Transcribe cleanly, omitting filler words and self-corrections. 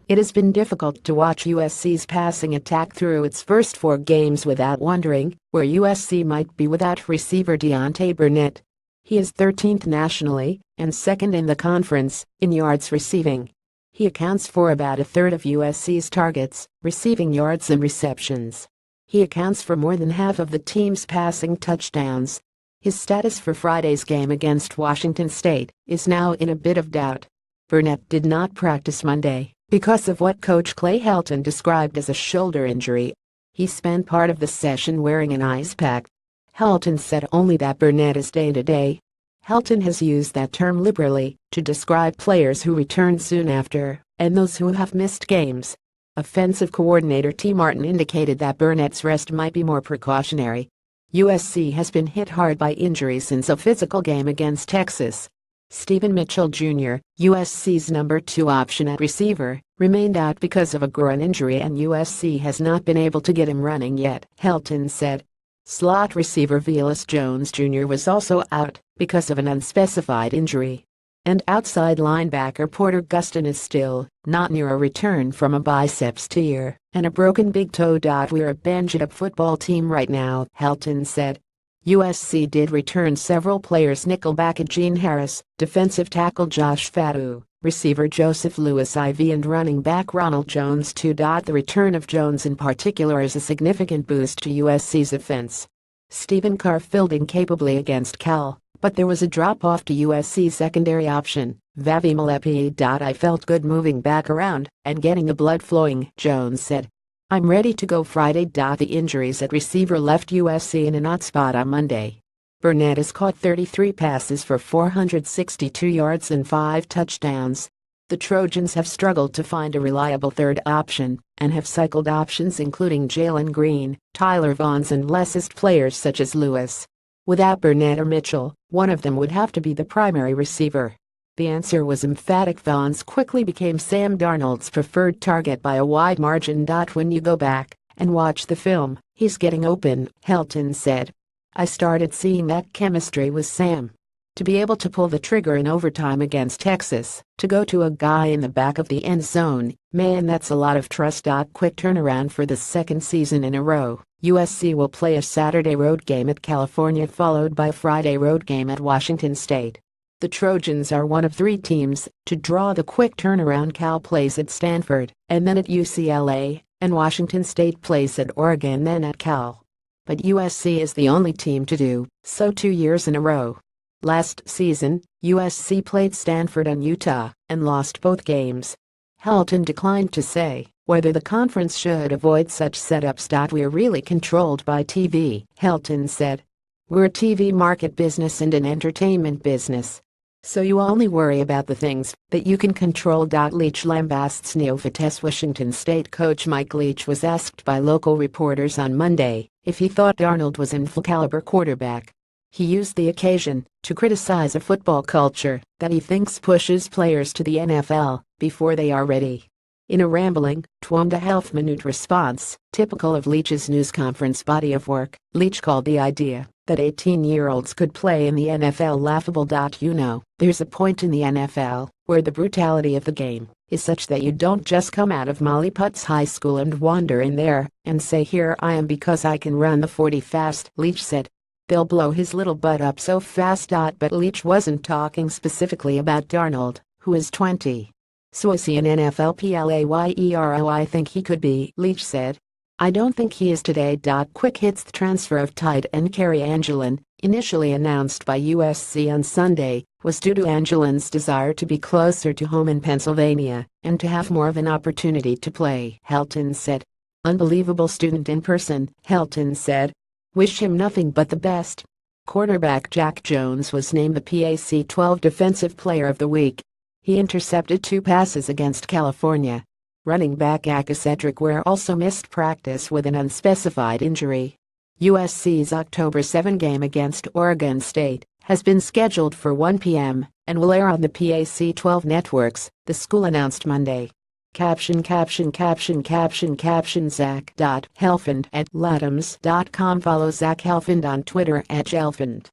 It has been difficult to watch USC's passing attack through its first 4 games without wondering where USC might be without receiver Deontay Burnett. He is 13th nationally and second in the conference in yards receiving. He accounts for about a third of USC's targets, receiving yards and receptions. He accounts for more than half of the team's passing touchdowns. His status for Friday's game against Washington State is now in a bit of doubt. Burnett did not practice Monday because of what Coach Clay Helton described as a shoulder injury. He spent part of the session wearing an ice pack. Helton said only that Burnett is day-to-day. Helton has used that term liberally to describe players who return soon after and those who have missed games. Offensive coordinator T. Martin indicated that Burnett's rest might be more precautionary. USC has been hit hard by injuries since a physical game against Texas. Stephen Mitchell Jr., USC's number 2 option at receiver, remained out because of a groin injury and USC has not been able to get him running yet, Helton said. Slot receiver Velus Jones Jr. was also out because of an unspecified injury. And outside linebacker Porter Gustin is still not near a return from a biceps tear and a broken big toe. We're a banged-up football team right now, Helton said. USC did return several players: nickelback Gene Harris, defensive tackle Josh Fatu, receiver Joseph Lewis IV and running back Ronald Jones too. The return of Jones in particular is a significant boost to USC's offense. Stephen Carr filled in capably against Cal, but there was a drop-off to USC's secondary option, Vavi Malepi. I felt good moving back around and getting the blood flowing, Jones said. I'm ready to go Friday. The injuries at receiver left USC in an odd spot on Monday. Burnett has caught 33 passes for 462 yards and 5 touchdowns. The Trojans have struggled to find a reliable third option and have cycled options including Jalen Green, Tyler Vaughns and licensed players such as Lewis. Without Burnett or Mitchell, one of them would have to be the primary receiver. The answer was emphatic. Vaughns quickly became Sam Darnold's preferred target by a wide margin. When you go back and watch the film, he's getting open, Helton said. I started seeing that chemistry with Sam. To be able to pull the trigger in overtime against Texas, to go to a guy in the back of the end zone, man, that's a lot of trust. Quick turnaround for the second season in a row. USC will play a Saturday road game at California followed by a Friday road game at Washington State. The Trojans are one of 3 teams to draw the quick turnaround. Cal plays at Stanford, and then at UCLA, and Washington State plays at Oregon, then at Cal. But USC is the only team to do so 2 years in a row. Last season, USC played Stanford and Utah and lost both games. Helton declined to say whether the conference should avoid such setups. We're really controlled by TV, Helton said. We're a TV market business and an entertainment business. So you only worry about the things that you can control. Leach lambasts neophytes. Washington State coach Mike Leach was asked by local reporters on Monday if he thought Darnold was an full-caliber quarterback. He used the occasion to criticize a football culture that he thinks pushes players to the NFL before they are ready. In a rambling, 12-minute response, typical of Leach's news conference body of work, Leach called the idea that 18-year-olds could play in the NFL laughable. There's a point in the NFL where the brutality of the game is such that you don't just come out of Molly Putz High School and wander in there and say, here I am because I can run the 40 fast, Leach said. They'll blow his little butt up so fast. But Leach wasn't talking specifically about Darnold, who is 20. So is he an NFL player? I think he could be, Leach said. I don't think he is today. Quick hits. The transfer of tight end Kerry Angelin, initially announced by USC on Sunday, was due to Angelin's desire to be closer to home in Pennsylvania and to have more of an opportunity to play, Helton said. Unbelievable student in person, Helton said. Wish him nothing but the best. Quarterback Jack Jones was named the PAC-12 Defensive Player of the Week. He intercepted 2 passes against California. Running back Aka Cedric Ware also missed practice with an unspecified injury. USC's October 7 game against Oregon State has been scheduled for 1 p.m. and will air on the PAC-12 networks, the school announced Monday. Caption Zach.Helfand at latums.com. Follow Zach Helfand on Twitter @Helfand.